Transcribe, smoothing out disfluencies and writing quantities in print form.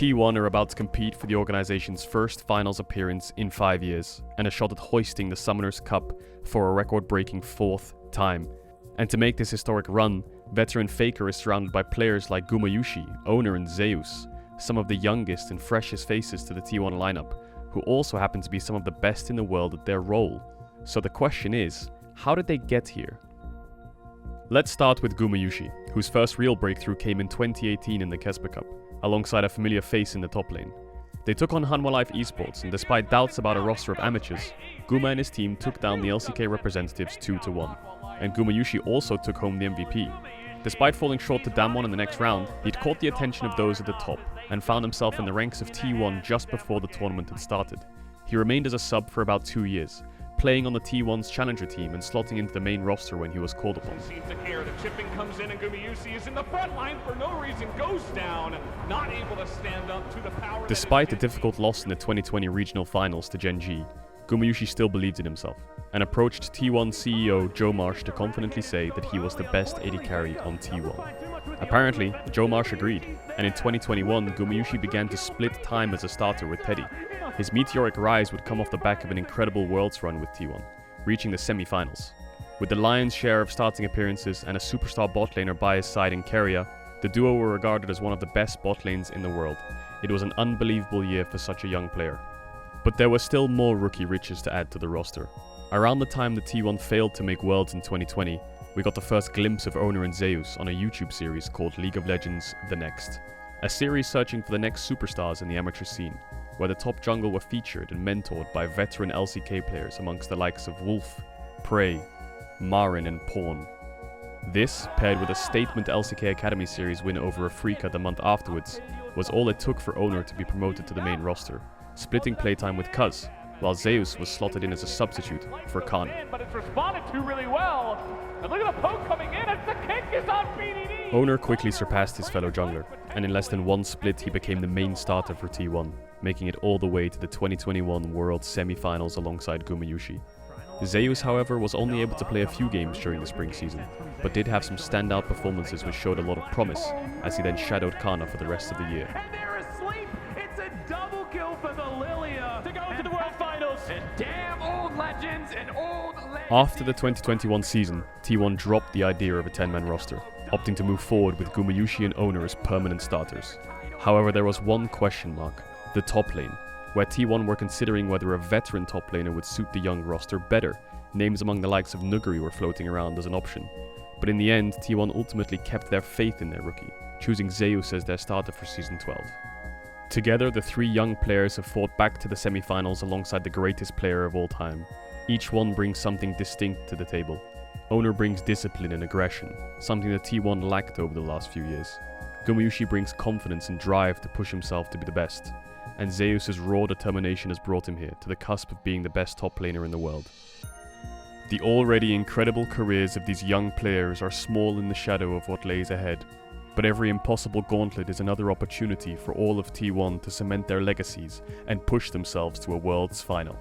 T1 are about to compete for the organization's first finals appearance in 5 years, and a shot at hoisting the Summoners Cup for a record-breaking 4th time. And to make this historic run, veteran Faker is surrounded by players like Gumayusi, Owner and Zeus, some of the youngest and freshest faces to the T1 lineup, who also happen to be some of the best in the world at their role. So the question is, how did they get here? Let's start with Gumayusi, whose first real breakthrough came in 2018 in the Kesper Cup, alongside a familiar face in the top lane. They took on Hanwha Life Esports, and despite doubts about a roster of amateurs, Guma and his team took down the LCK representatives 2-1, and Gumayusi also took home the MVP. Despite falling short to Damwon in the next round, he'd caught the attention of those at the top, and found himself in the ranks of T1 just before the tournament had started. He remained as a sub for about 2 years, playing on the T1's challenger team and slotting into the main roster when he was called upon. The chipping comes in and Gumayusi is in the front line for no reason, goes down, not able to stand up to the power. Despite the difficult loss in the 2020 regional finals to Gen G, Gumayusi still believed in himself, and approached T1 CEO Joe Marsh to confidently say that he was the best AD carry on T1. Apparently, Joe Marsh agreed, and in 2021 Gumayusi began to split time as a starter with Teddy. His meteoric rise would come off the back of an incredible Worlds run with T1, reaching the semi-finals. With the lion's share of starting appearances and a superstar bot laner by his side in Keria, the duo were regarded as one of the best bot lanes in the world. It was an unbelievable year for such a young player. But there were still more rookie riches to add to the roster. Around the time that T1 failed to make Worlds in 2020, we got the first glimpse of Owner and Zeus on a YouTube series called League of Legends The Next, a series searching for the next superstars in the amateur scene, where the top jungle were featured and mentored by veteran LCK players amongst the likes of Wolf, Prey, Marin and Pawn. This, paired with a statement LCK Academy series win over Afrika the month afterwards, was all it took for Owner to be promoted to the main roster, splitting playtime with Cuz, while Zeus was slotted in as a substitute for Khan. But it's responded to really well. And look at the poke coming in as the kick is on BDD. Owner quickly surpassed his fellow jungler, and in less than one split he became the main starter for T1, making it all the way to the 2021 World semi-finals alongside Gumayusi. Zeus, however, was only able to play a few games during the spring season, but did have some standout performances which showed a lot of promise, as he then shadowed Kana for the rest of the year. And they're asleep. It's a double kill for the Lilia to go to the World Finals. And damn old legends and old legends. After the 2021 season, T1 dropped the idea of a 10-man roster, opting to move forward with Gumayusi and Owner as permanent starters. However, there was one question mark: the top lane, where T1 were considering whether a veteran top laner would suit the young roster better. Names among the likes of Nuguri were floating around as an option. But in the end, T1 ultimately kept their faith in their rookie, choosing Zeus as their starter for Season 12. Together, the three young players have fought back to the semi-finals alongside the greatest player of all time. Each one brings something distinct to the table. Owner brings discipline and aggression, something that T1 lacked over the last few years. Gumayusi brings confidence and drive to push himself to be the best. And Zeus's raw determination has brought him here to the cusp of being the best top laner in the world. The already incredible careers of these young players are small in the shadow of what lays ahead, but every impossible gauntlet is another opportunity for all of T1 to cement their legacies and push themselves to a Worlds final.